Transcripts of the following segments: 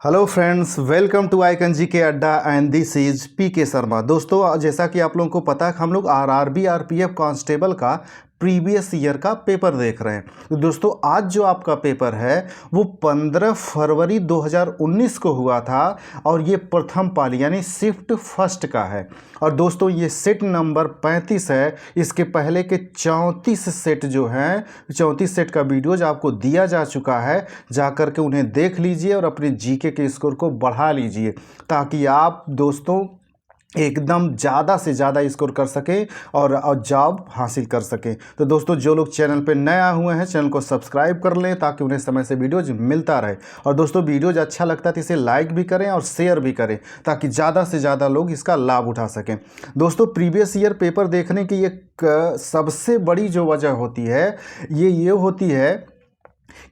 Hello friends, welcome to icon G K अड्डा and this is P के शर्मा। दोस्तों, जैसा कि आप लोगों को पता है, हम लोग आरआरबी आरपीएफ कांस्टेबल का प्रीवियस ईयर का पेपर देख रहे हैं। तो दोस्तों, आज जो आपका पेपर है वो 15 फरवरी 2019 को हुआ था और ये प्रथम पाली यानी शिफ्ट फर्स्ट का है। और दोस्तों, ये सेट नंबर 35 है। इसके पहले के 34 सेट जो हैं, 34 सेट का वीडियोज आपको दिया जा चुका है। जा कर के उन्हें देख लीजिए और अपने जीके के स्कोर को बढ़ा लीजिए ताकि आप दोस्तों एकदम ज़्यादा से ज़्यादा स्कोर कर सकें और जॉब हासिल कर सकें। तो दोस्तों, जो लोग चैनल पर नए आए हुए हैं, चैनल को सब्सक्राइब कर लें ताकि उन्हें समय से वीडियोज मिलता रहे। और दोस्तों, वीडियोज अच्छा लगता है तो इसे लाइक भी करें और शेयर भी करें ताकि ज़्यादा से ज़्यादा लोग इसका लाभ उठा सकें। दोस्तों, प्रीवियस ईयर पेपर देखने की एक सबसे बड़ी जो वजह होती है ये होती है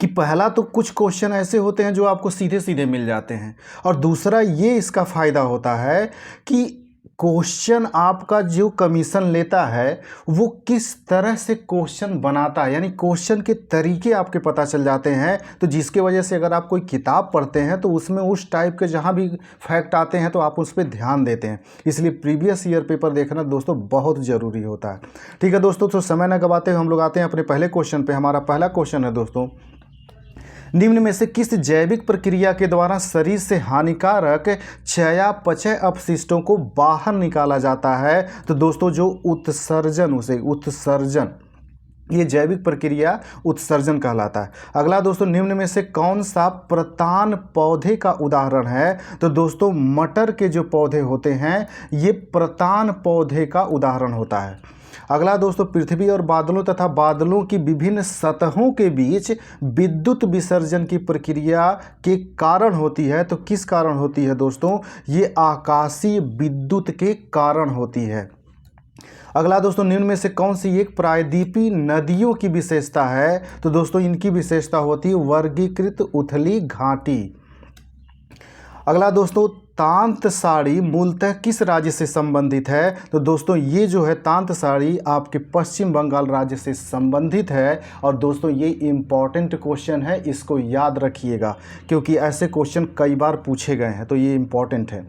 कि पहला तो कुछ क्वेश्चन ऐसे होते हैं जो आपको सीधे सीधे मिल जाते हैं, और दूसरा ये इसका फ़ायदा होता है कि क्वेश्चन आपका जो कमीशन लेता है वो किस तरह से क्वेश्चन बनाता है, यानी क्वेश्चन के तरीके आपके पता चल जाते हैं। तो जिसके वजह से अगर आप कोई किताब पढ़ते हैं तो उसमें उस टाइप के जहाँ भी फैक्ट आते हैं तो आप उस पर ध्यान देते हैं। इसलिए प्रीवियस ईयर पेपर देखना दोस्तों बहुत ज़रूरी होता है। ठीक है दोस्तों, तो समय न गवाते हुए हम लोग आते हैं अपने पहले क्वेश्चन पे। हमारा पहला क्वेश्चन है दोस्तों, निम्न में से किस जैविक प्रक्रिया के द्वारा शरीर से हानिकारक चयापचय अपशिष्टों को बाहर निकाला जाता है? तो दोस्तों, जो उत्सर्जन, ये जैविक प्रक्रिया उत्सर्जन कहलाता है। अगला दोस्तों, निम्न में से कौन सा प्रतान पौधे का उदाहरण है? तो दोस्तों, मटर के जो पौधे होते हैं ये प्रतान पौधे का उदाहरण होता है। अगला दोस्तों, पृथ्वी और बादलों तथा बादलों की विभिन्न सतहों के बीच विद्युत विसर्जन की प्रक्रिया के कारण होती है। तो किस कारण होती है दोस्तों? ये आकाशीय विद्युत के कारण होती है। अगला दोस्तों, निम्न में से कौन सी एक प्रायद्वीपीय नदियों की विशेषता है? तो दोस्तों, इनकी विशेषता होती है वर्गीकृत उथली घाटी। अगला दोस्तों, तांत साड़ी मूलतः किस राज्य से संबंधित है? तो दोस्तों, ये जो है तांत साड़ी आपके पश्चिम बंगाल राज्य से संबंधित है। और दोस्तों, ये इम्पॉर्टेंट क्वेश्चन है, इसको याद रखिएगा क्योंकि ऐसे क्वेश्चन कई बार पूछे गए हैं, तो ये इम्पॉर्टेंट है।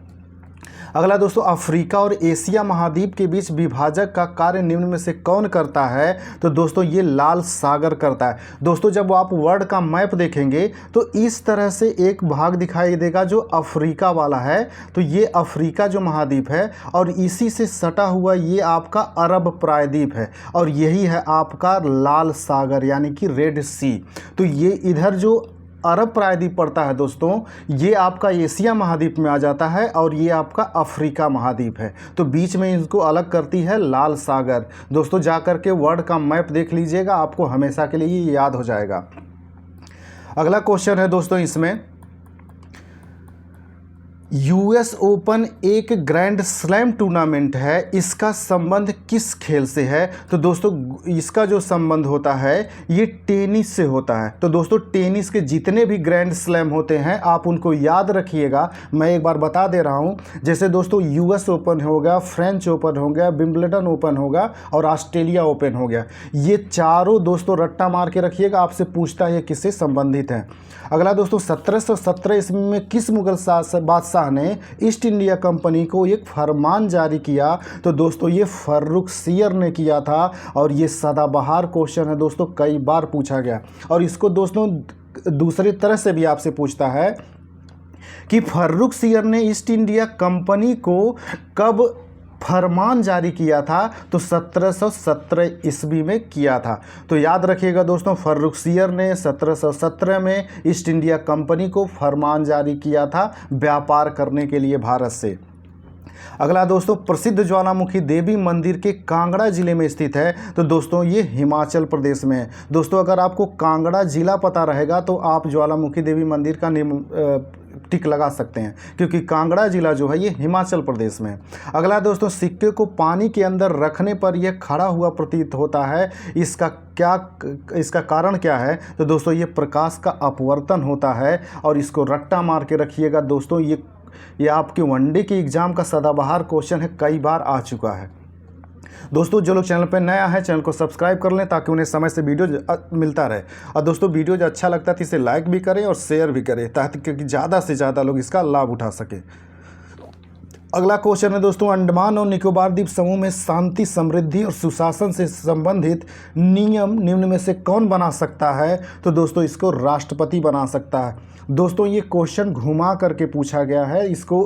अगला दोस्तों, अफ्रीका और एशिया महाद्वीप के बीच विभाजक का कार्य निम्न में से कौन करता है? तो दोस्तों, ये लाल सागर करता है। दोस्तों, जब आप वर्ल्ड का मैप देखेंगे तो इस तरह से एक भाग दिखाई देगा जो अफ्रीका वाला है। तो ये अफ्रीका जो महाद्वीप है और इसी से सटा हुआ ये आपका अरब प्रायद्वीप है और यही है आपका लाल सागर यानी कि रेड सी। तो ये इधर जो अरब प्रायद्वीप पड़ता है दोस्तों, ये आपका एशिया महाद्वीप में आ जाता है और ये आपका अफ्रीका महाद्वीप है। तो बीच में इसको अलग करती है लाल सागर। दोस्तों, जाकर के वर्ल्ड का मैप देख लीजिएगा, आपको हमेशा के लिए ये याद हो जाएगा। अगला क्वेश्चन है दोस्तों, इसमें यूएस ओपन एक ग्रैंड स्लैम टूर्नामेंट है, इसका संबंध किस खेल से है? तो दोस्तों, इसका जो संबंध होता है ये टेनिस से होता है। तो दोस्तों, टेनिस के जितने भी ग्रैंड स्लैम होते हैं आप उनको याद रखिएगा। मैं एक बार बता दे रहा हूँ, जैसे दोस्तों यूएस ओपन हो गया, फ्रेंच ओपन हो गया, विंबलडन ओपन होगा और ऑस्ट्रेलिया ओपन हो गया। ये चारों दोस्तों रट्टा मार के रखिएगा, आपसे पूछता है किससे संबंधित है। अगला दोस्तों, 1717 ईस्वी में किस मुगल बादशाह ने ईस्ट इंडिया कंपनी को एक फरमान जारी किया? तो दोस्तों, ये फर्रुखसियर ने किया था और ये सदाबहार क्वेश्चन है दोस्तों, कई बार पूछा गया। और इसको दोस्तों दूसरी तरह से भी आपसे पूछता है कि फर्रुखसियर ने ईस्ट इंडिया कंपनी को कब फरमान जारी किया था? तो 1717 ईस्वी में किया था। तो याद रखिएगा दोस्तों, फर्रुखसियर ने 1717 में ईस्ट इंडिया कंपनी को फरमान जारी किया था व्यापार करने के लिए भारत से। अगला दोस्तों, प्रसिद्ध ज्वालामुखी देवी मंदिर के कांगड़ा जिले में स्थित है। तो दोस्तों, ये हिमाचल प्रदेश में है। दोस्तों, अगर आपको कांगड़ा जिला पता रहेगा तो आप ज्वालामुखी देवी मंदिर का टिक लगा सकते हैं क्योंकि कांगड़ा जिला जो है ये हिमाचल प्रदेश में है। अगला दोस्तों, सिक्के को पानी के अंदर रखने पर यह खड़ा हुआ प्रतीत होता है, इसका कारण क्या है? तो दोस्तों, ये प्रकाश का अपवर्तन होता है और इसको रट्टा मार के रखिएगा दोस्तों। ये आपके वनडे के एग्ज़ाम का सदाबहार क्वेश्चन है, कई बार आ चुका है। दोस्तों जो लोग चैनल पर नया है चैनल को सब्सक्राइब कर लें ताकि उन्हें समय से वीडियो मिलता रहे। और दोस्तों वीडियो जो अच्छा लगता है तो इसे लाइक भी करें और शेयर भी करें ताकि ज़्यादा से ज़्यादा लोग इसका लाभ उठा सकें। अगला क्वेश्चन है दोस्तों, अंडमान और निकोबार द्वीप समूह में शांति, समृद्धि और सुशासन से संबंधित नियम निम्न में से कौन बना सकता है? तो दोस्तों इसको राष्ट्रपति बना सकता है। दोस्तों ये क्वेश्चन घुमा करके पूछा गया है, इसको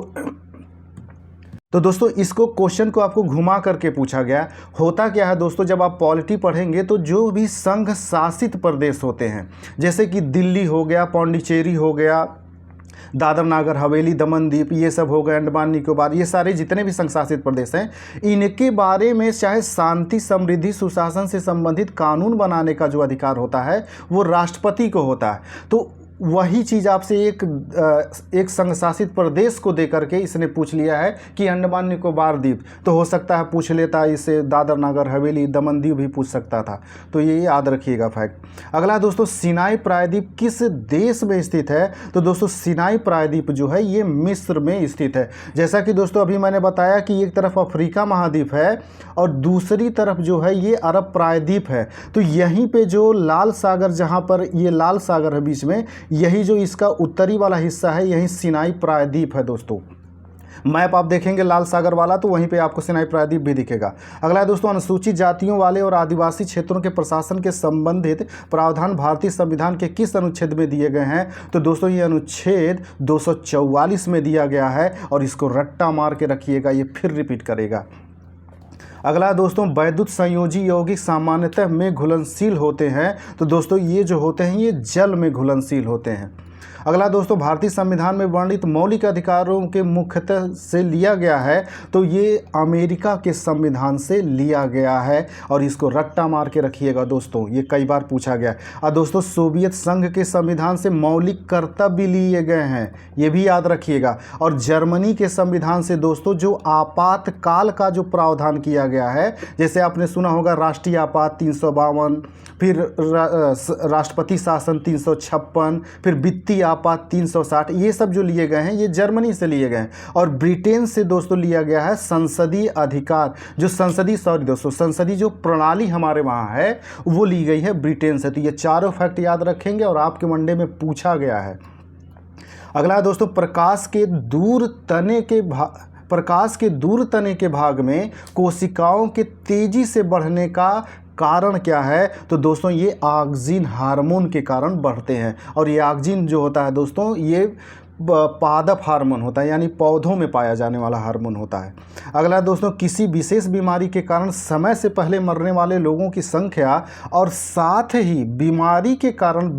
क्वेश्चन को आपको घुमा करके पूछा गया। होता क्या है दोस्तों, जब आप पॉलिटी पढ़ेंगे तो जो भी संघ शासित प्रदेश होते हैं जैसे कि दिल्ली हो गया, पौंडीचेरी हो गया, दादर नागर हवेली, दमन द्वीप, ये सब हो गए, अंडमान निकोबार, ये सारे जितने भी संघ शासित प्रदेश हैं, इनके बारे में चाहे शांति, समृद्धि, सुशासन से संबंधित कानून बनाने का जो अधिकार होता है वो राष्ट्रपति को होता है। तो वही चीज़ आपसे एक संघ शासित प्रदेश को देकर के इसने पूछ लिया है कि अंडमान निकोबार द्वीप, तो हो सकता है पूछ लेता इसे दादर नागर हवेली, दमन द्वीप भी पूछ सकता था। तो ये याद रखिएगा फैक्ट। अगला दोस्तों, सिनाई प्रायद्वीप किस देश में स्थित है? तो दोस्तों सिनाई प्रायद्वीप जो है ये मिस्र में स्थित है। जैसा कि दोस्तों अभी मैंने बताया कि एक तरफ अफ्रीका महाद्वीप है और दूसरी तरफ जो है ये अरब प्रायद्वीप है। तो यहीं पे जो लाल सागर, जहाँ पर ये लाल सागर है बीच में, यही जो इसका उत्तरी वाला हिस्सा है यही सिनाई प्रायद्वीप है। दोस्तों मैप आप देखेंगे लाल सागर वाला तो वहीं पे आपको सिनाई प्रायद्वीप भी दिखेगा। अगला है दोस्तों, अनुसूचित जातियों वाले और आदिवासी क्षेत्रों के प्रशासन के संबंधित प्रावधान भारतीय संविधान के किस अनुच्छेद में दिए गए हैं? तो दोस्तों ये अनुच्छेद 244 में दिया गया है और इसको रट्टा मार के रखिएगा, ये फिर रिपीट करेगा। अगला दोस्तों, वैद्युत संयोजी यौगिक सामान्यतः में घुलनशील होते हैं। तो दोस्तों ये जो होते हैं ये जल में घुलनशील होते हैं। अगला दोस्तों, भारतीय संविधान में वर्णित मौलिक अधिकारों के मुख्यतः से लिया गया है। तो ये अमेरिका के संविधान से लिया गया है और इसको रट्टा मार के रखिएगा दोस्तों, ये कई बार पूछा गया। और दोस्तों सोवियत संघ के संविधान से मौलिक कर्तव्य लिए गए हैं, ये भी याद रखिएगा। और जर्मनी के संविधान से दोस्तों जो आपातकाल का जो प्रावधान किया गया है, जैसे आपने सुना होगा राष्ट्रीय आपात 352, फिर राष्ट्रपति शासन 356, फिर वित्तीय आपात 360, ये सब जो लिए गए हैं ये जर्मनी से लिए गए हैं। और ब्रिटेन से दोस्तों लिया गया है संसदीय अधिकार, जो संसदीय जो प्रणाली हमारे वहाँ है वो ली गई है ब्रिटेन से। तो ये चारों फैक्ट याद रखेंगे और आपके वनडे में पूछा गया है। अगला है दोस्तों, प्रकाश के दूर तने के भाग में कोशिकाओं के तेजी से बढ़ने का कारण क्या है? तो दोस्तों ये ऑक्सिन हार्मोन के कारण बढ़ते हैं। और ये ऑक्सिन जो होता है दोस्तों ये पादप हार्मोन होता है, यानी पौधों में पाया जाने वाला हार्मोन होता है। अगला दोस्तों, किसी विशेष बीमारी के कारण समय से पहले मरने वाले लोगों की संख्या और साथ ही बीमारी के कारण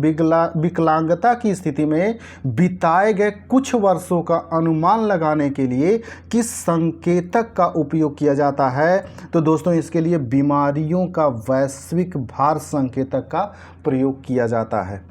विकलांगता की स्थिति में बिताए गए कुछ वर्षों का अनुमान लगाने के लिए किस संकेतक का उपयोग किया जाता है? तो दोस्तों इसके लिए बीमारियों का वैश्विक भार संकेतक का प्रयोग किया जाता है।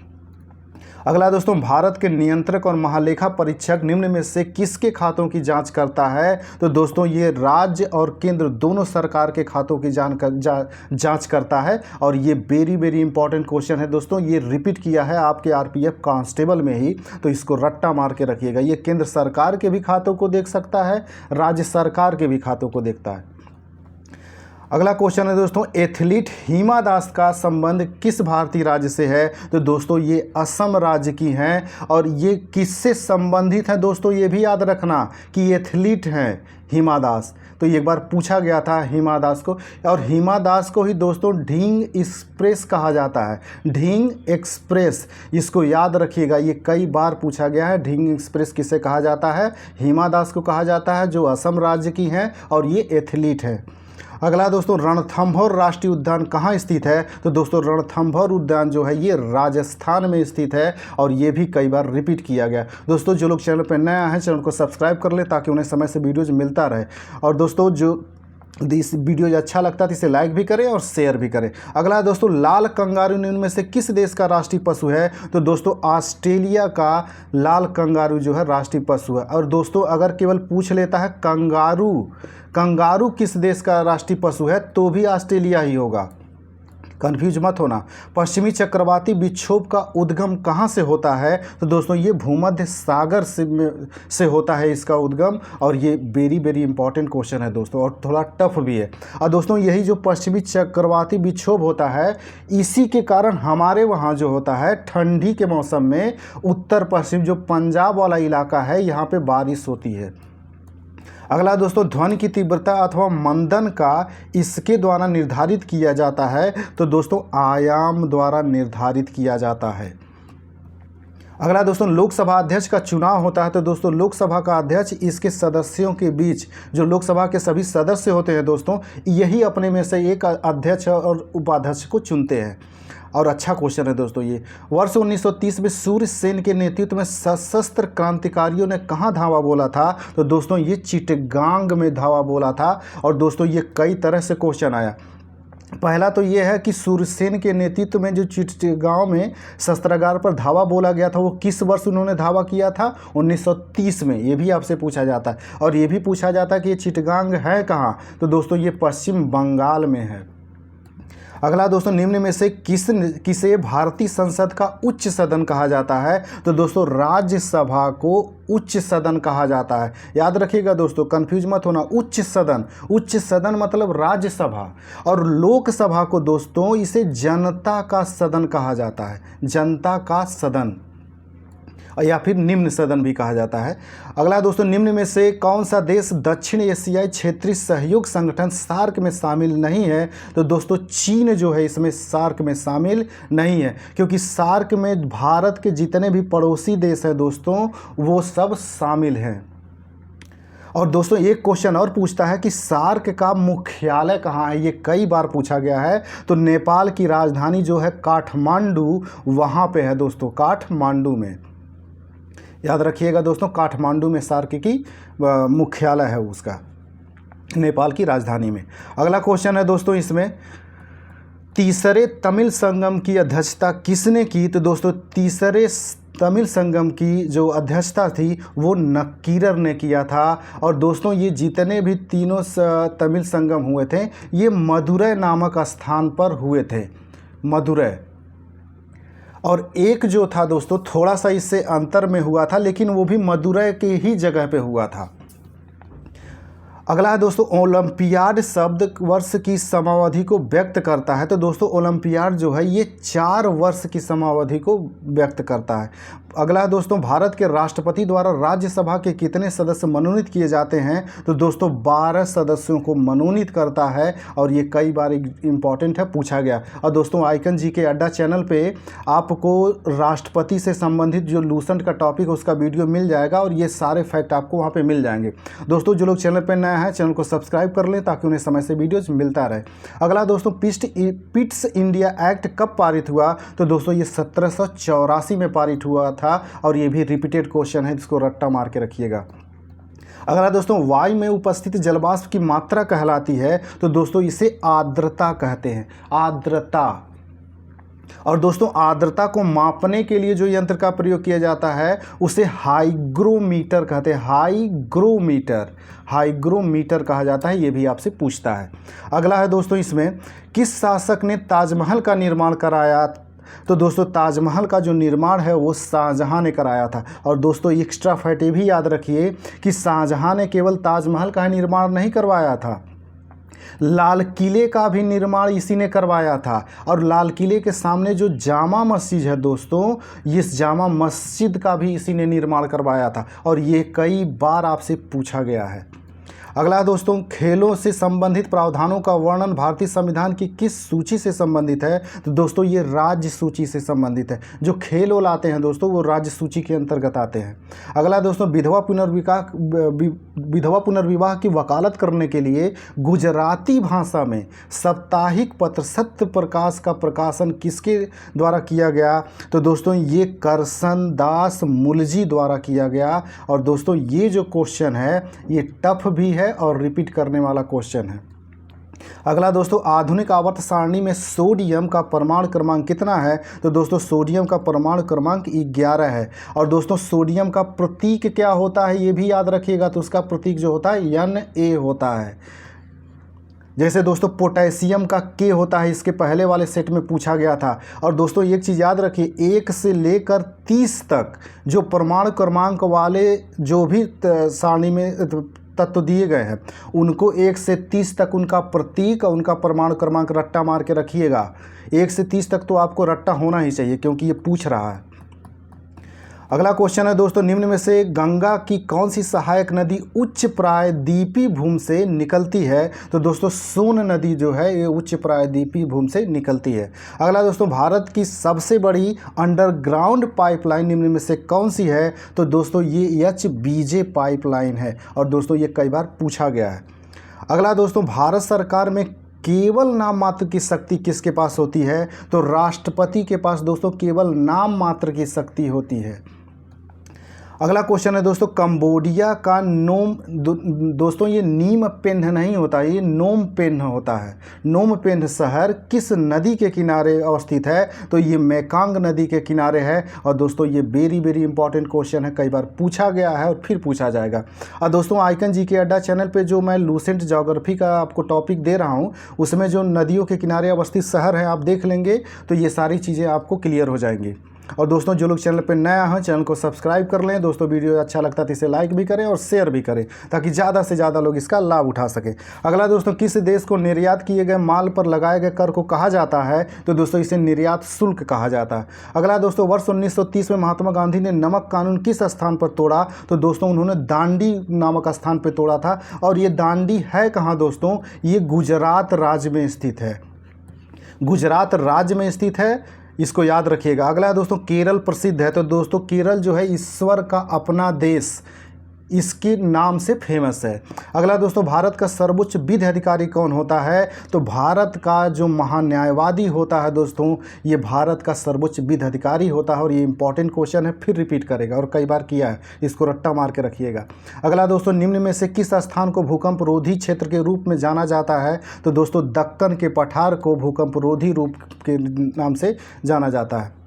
अगला दोस्तों, भारत के नियंत्रक और महालेखा परीक्षक निम्न में से किसके खातों की जांच करता है? तो दोस्तों ये राज्य और केंद्र दोनों सरकार के खातों की जांच करता है। और ये वेरी इंपॉर्टेंट क्वेश्चन है दोस्तों, ये रिपीट किया है आपके आरपीएफ कांस्टेबल में ही, तो इसको रट्टा मार के रखिएगा। ये केंद्र सरकार के भी खातों को देख सकता है, राज्य सरकार के भी खातों को देखता है। अगला क्वेश्चन है दोस्तों, एथलीट हिमा दास का संबंध किस भारतीय राज्य से है? तो दोस्तों ये असम राज्य की हैं। और ये किससे संबंधित है दोस्तों, ये भी याद रखना कि एथलीट हैं हिमा दास। तो एक बार पूछा गया था हिमा दास को, और हिमा दास को ही दोस्तों ढींग एक्सप्रेस कहा जाता है। ढींग एक्सप्रेस, इसको याद रखिएगा, ये कई बार पूछा गया है। ढींग एक्सप्रेस किसे कहा जाता है? हिमा दास को कहा जाता है, जो असम राज्य की हैं और ये एथलीट है। अगला दोस्तों, रणथंभौर राष्ट्रीय उद्यान कहाँ स्थित है? तो दोस्तों रणथंभौर उद्यान जो है ये राजस्थान में स्थित है और ये भी कई बार रिपीट किया गया। दोस्तों जो लोग चैनल पर नया है चैनल को सब्सक्राइब कर ले ताकि उन्हें समय से वीडियोज मिलता रहे। और दोस्तों जो इस वीडियो अच्छा लगता है तो इसे लाइक भी करें और शेयर भी करें। अगला है दोस्तों, लाल कंगारू निम्न में से किस देश का राष्ट्रीय पशु है? तो दोस्तों ऑस्ट्रेलिया का लाल कंगारू जो है राष्ट्रीय पशु है। और दोस्तों अगर केवल पूछ लेता है कंगारू किस देश का राष्ट्रीय पशु है तो भी ऑस्ट्रेलिया ही होगा। कंफ्यूज मत होना। पश्चिमी चक्रवाती विक्षोभ का उद्गम कहाँ से होता है? तो दोस्तों ये भूमध्य सागर से होता है इसका उद्गम, और ये वेरी इंपॉर्टेंट क्वेश्चन है दोस्तों, और थोड़ा टफ भी है। और दोस्तों यही जो पश्चिमी चक्रवाती विक्षोभ होता है, इसी के कारण हमारे वहाँ जो होता है ठंडी के मौसम में उत्तर पश्चिम जो पंजाब वाला इलाका है, यहाँ पे बारिश होती है। अगला दोस्तों, ध्वनि की तीव्रता अथवा मंदन का इसके द्वारा निर्धारित किया जाता है? तो दोस्तों आयाम द्वारा निर्धारित किया जाता है। अगला दोस्तों, लोकसभा अध्यक्ष का चुनाव होता है। तो दोस्तों लोकसभा का अध्यक्ष इसके सदस्यों के बीच जो लोकसभा के सभी सदस्य होते हैं दोस्तों, यही अपने में से एक अध्यक्ष और उपाध्यक्ष को चुनते हैं। और अच्छा क्वेश्चन है दोस्तों ये। वर्ष 1930 में सूर्य सेन के नेतृत्व में सशस्त्र क्रांतिकारियों ने कहाँ धावा बोला था? तो दोस्तों ये चिटगांग में धावा बोला था। और दोस्तों ये कई तरह से क्वेश्चन आया। पहला तो ये है कि सूर्यसेन के नेतृत्व में जो चिटगांव में शस्त्रागार पर धावा बोला गया था, वो किस वर्ष उन्होंने धावा किया था? 1930 में। ये भी आपसे पूछा जाता है। और ये भी पूछा जाता है कि ये चिटगांग है कहाँ? तो दोस्तों ये पश्चिम बंगाल में है। अगला दोस्तों, निम्न में से किसे भारतीय संसद का उच्च सदन कहा जाता है? तो दोस्तों राज्यसभा को उच्च सदन कहा जाता है। याद रखिएगा दोस्तों, कंफ्यूज मत होना। उच्च सदन मतलब राज्यसभा, और लोकसभा को दोस्तों इसे जनता का सदन कहा जाता है, जनता का सदन, या फिर निम्न सदन भी कहा जाता है। अगला दोस्तों, निम्न में से कौन सा देश दक्षिण एशियाई क्षेत्रीय सहयोग संगठन सार्क में शामिल नहीं है? तो दोस्तों चीन जो है इसमें सार्क में शामिल नहीं है, क्योंकि सार्क में भारत के जितने भी पड़ोसी देश हैं दोस्तों, वो सब शामिल हैं। और दोस्तों एक क्वेश्चन और पूछता है कि सार्क का मुख्यालय कहाँ है? ये कई बार पूछा गया है। तो नेपाल की राजधानी जो है काठमांडू, वहाँ पे है दोस्तों, काठमांडू में। याद रखिएगा दोस्तों, काठमांडू में सार्क की मुख्यालय है उसका, नेपाल की राजधानी में। अगला क्वेश्चन है दोस्तों इसमें, तीसरे तमिल संगम की अध्यक्षता किसने की? तो दोस्तों तीसरे तमिल संगम की जो अध्यक्षता थी वो नक्कीरर ने किया था। और दोस्तों ये जितने भी तीनों तमिल संगम हुए थे, ये मदुरै नामक स्थान पर हुए थे, मदुरै। और एक जो था दोस्तों थोड़ा सा इससे अंतर में हुआ था, लेकिन वो भी मदुरै के ही जगह पे हुआ था। अगला है दोस्तों, ओलंपियाड शब्द वर्ष की समावधि को व्यक्त करता है। तो दोस्तों ओलंपियाड जो है ये 4 वर्ष की समावधि को व्यक्त करता है। अगला है दोस्तों, भारत के राष्ट्रपति द्वारा राज्यसभा के कितने सदस्य मनोनीत किए जाते हैं? तो दोस्तों 12 सदस्यों को मनोनीत करता है, और ये कई बार इम्पॉर्टेंट है, पूछा गया। और दोस्तों आइकन जीके अड्डा चैनल पे आपको राष्ट्रपति से संबंधित जो लूसेंट का टॉपिक है उसका वीडियो मिल जाएगा, और ये सारे फैक्ट आपको वहाँ पे मिल जाएंगे। दोस्तों जो लोग चैनल पर नया है, चैनल को सब्सक्राइब कर लें ताकि उन्हें समय से वीडियोज मिलता रहे। अगला दोस्तों, पिट्स इंडिया एक्ट कब पारित हुआ? तो दोस्तों ये 1784 में पारित हुआ था, और ये भी रिपीटेड क्वेश्चन है, जिसको रट्टा मार के रखिएगा। अगला दोस्तों, वायु में उपस्थित जलवाष्प की मात्रा कहलाती है? तो दोस्तों इसे आर्द्रता कहते हैं, आर्द्रता। और दोस्तों आर्द्रता को मापने के लिए जो यंत्र का प्रयोग किया जाता है उसे हाइग्रोमीटर कहते हैं, हाइग्रोमीटर कहा जाता है। ये भी आपसे पूछता है। अगला है दोस्तों, इसमें किस शासक ने ताजमहल का निर्माण कराया? तो दोस्तों ताजमहल का जो निर्माण है वो शाहजहां ने कराया था। और दोस्तों एक्स्ट्रा फैक्ट ये भी याद रखिए कि शाहजहां ने केवल ताजमहल का निर्माण नहीं करवाया था, लाल किले का भी निर्माण इसी ने करवाया था। और लाल किले के सामने जो जामा मस्जिद है दोस्तों, इस जामा मस्जिद का भी इसी ने निर्माण करवाया था, और ये कई बार आपसे पूछा गया है। अगला दोस्तों, खेलों से संबंधित प्रावधानों का वर्णन भारतीय संविधान की किस सूची से संबंधित है? तो दोस्तों ये राज्य सूची से संबंधित है। जो खेल लाते हैं दोस्तों वो राज्य सूची के अंतर्गत आते हैं। अगला दोस्तों, विधवा पुनर्विवाह की वकालत करने के लिए गुजराती भाषा में साप्ताहिक पत्र सत्य प्रकाश का प्रकाशन किसके द्वारा किया गया? तो दोस्तों ये करसन दास मुलजी द्वारा किया गया। और दोस्तों ये जो क्वेश्चन है ये टफ भी है और रिपीट करने वाला क्वेश्चन है। अगला दोस्तों, आधुनिक आवर्त सारणी में सोडियम का परमाणु क्रमांक कितना है? तो दोस्तों सोडियम का परमाणु क्रमांक 11 है। और दोस्तों सोडियम का प्रतीक क्या होता है ये भी याद रखिएगा। तो उसका प्रतीक जो होता है Na होता है। जैसे दोस्तों पोटेशियम का के होता है, इसके पहले वाले सेट में पूछा गया था। और दोस्तों एक चीज़ याद रखिए, 1 से लेकर 30 तक जो परमाणु क्रमांक वाले जो भी सारणी में तत्व दिए गए हैं, उनको 1 से 30 तक उनका प्रतीक और उनका परमाणु क्रमांक रट्टा मार के रखिएगा। 1 से 30 तक तो आपको रट्टा होना ही चाहिए, क्योंकि ये पूछ रहा है। अगला क्वेश्चन है दोस्तों, निम्न में से गंगा की कौन सी सहायक नदी उच्च प्रायद्वीपीय भूमि से निकलती है? तो दोस्तों सोन नदी जो है ये उच्च प्रायद्वीपीय भूमि से निकलती है। अगला दोस्तों, भारत की सबसे बड़ी अंडरग्राउंड पाइपलाइन निम्न में से कौन सी है? तो दोस्तों ये HBJ पाइपलाइन है, और दोस्तों ये कई बार पूछा गया है। अगला दोस्तों, भारत सरकार में केवल नाम मात्र की शक्ति किसके पास होती है? तो राष्ट्रपति के पास दोस्तों केवल नाम मात्र की शक्ति होती है। अगला क्वेश्चन है दोस्तों, कंबोडिया का दोस्तों ये नीम पेन्ह नहीं होता, ये नोम पेन्ह होता है। नोम पेन्ह शहर किस नदी के किनारे अवस्थित है? तो ये मेकांग नदी के किनारे है। और दोस्तों ये वेरी इंपॉर्टेंट क्वेश्चन है, कई बार पूछा गया है और फिर पूछा जाएगा। और दोस्तों आइकन जीके अड्डा चैनल पे जो मैं लूसेंट ज्योग्राफी का आपको टॉपिक दे रहा हूँ, उसमें जो नदियों के किनारे अवस्थित शहर हैं आप देख लेंगे तो ये सारी चीज़ें आपको क्लियर हो जाएंगी। और दोस्तों जो लोग चैनल पर नया हैं, चैनल को सब्सक्राइब कर लें। दोस्तों वीडियो अच्छा लगता है तो इसे लाइक भी करें और शेयर भी करें, ताकि ज़्यादा से ज़्यादा लोग इसका लाभ उठा सकें। अगला दोस्तों, किस देश को निर्यात किए गए माल पर लगाए गए कर को कहा जाता है? तो दोस्तों इसे निर्यात शुल्क कहा जाता है। अगला दोस्तों, वर्ष 1930 में महात्मा गांधी ने नमक कानून किस स्थान पर तोड़ा? तो दोस्तों उन्होंने दांडी नामक स्थान पर तोड़ा था। और ये दांडी है कहाँ दोस्तों? ये गुजरात राज्य में स्थित है, गुजरात राज्य में स्थित है, इसको याद रखिएगा। अगला दोस्तों, केरल प्रसिद्ध है। तो दोस्तों केरल जो है ईश्वर का अपना देश, इसके नाम से फेमस है। अगला दोस्तों, भारत का सर्वोच्च विधि अधिकारी कौन होता है? तो भारत का जो महान्यायवादी होता है दोस्तों, ये भारत का सर्वोच्च विधि अधिकारी होता है। और ये इंपॉर्टेंट क्वेश्चन है, फिर रिपीट करेगा और कई बार किया है, इसको रट्टा मार के रखिएगा। अगला दोस्तों, निम्न में से किस स्थान को भूकंप रोधी क्षेत्र के रूप में जाना जाता है? तो दोस्तों दक्कन के पठार को भूकंप रोधी रूप के नाम से जाना जाता है,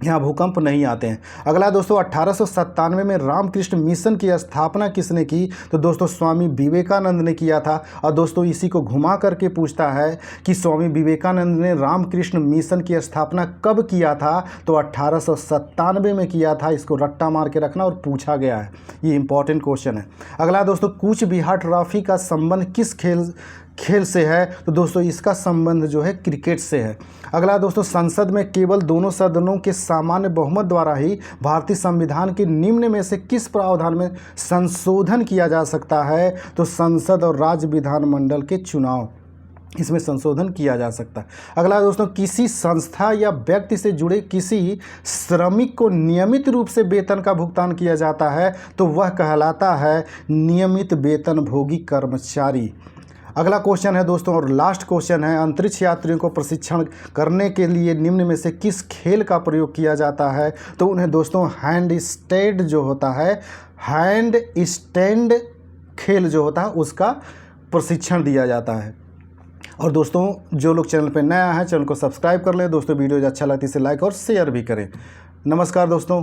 यहाँ भूकंप नहीं आते हैं। अगला दोस्तों, 1897 में रामकृष्ण मिशन की स्थापना किसने की? तो दोस्तों स्वामी विवेकानंद ने किया था। और दोस्तों इसी को घुमा करके पूछता है कि स्वामी विवेकानंद ने रामकृष्ण मिशन की स्थापना कब किया था? तो 1897 में किया था। इसको रट्टा मार के रखना और पूछा गया है, ये इंपॉर्टेंट क्वेश्चन है। अगला दोस्तों, कूच बिहार ट्रॉफी का संबंध किस खेल से है? तो दोस्तों इसका संबंध जो है क्रिकेट से है। अगला दोस्तों, संसद में केवल दोनों सदनों के सामान्य बहुमत द्वारा ही भारतीय संविधान के निम्न में से किस प्रावधान में संशोधन किया जा सकता है? तो संसद और राज्य विधानमंडल के चुनाव, इसमें संशोधन किया जा सकता है। अगला दोस्तों, किसी संस्था या व्यक्ति से जुड़े किसी श्रमिक को नियमित रूप से वेतन का भुगतान किया जाता है तो वह कहलाता है नियमित वेतनभोगी कर्मचारी। अगला क्वेश्चन है दोस्तों और लास्ट क्वेश्चन है, अंतरिक्ष यात्रियों को प्रशिक्षण करने के लिए निम्न में से किस खेल का प्रयोग किया जाता है? तो उन्हें दोस्तों हैंड स्टैंड जो होता है, हैंड स्टैंड खेल जो होता है उसका प्रशिक्षण दिया जाता है। और दोस्तों जो लोग चैनल पर नया है, चैनल को सब्सक्राइब कर लें। दोस्तों वीडियो अच्छा लगता है इसे लाइक और शेयर भी करें। नमस्कार दोस्तों।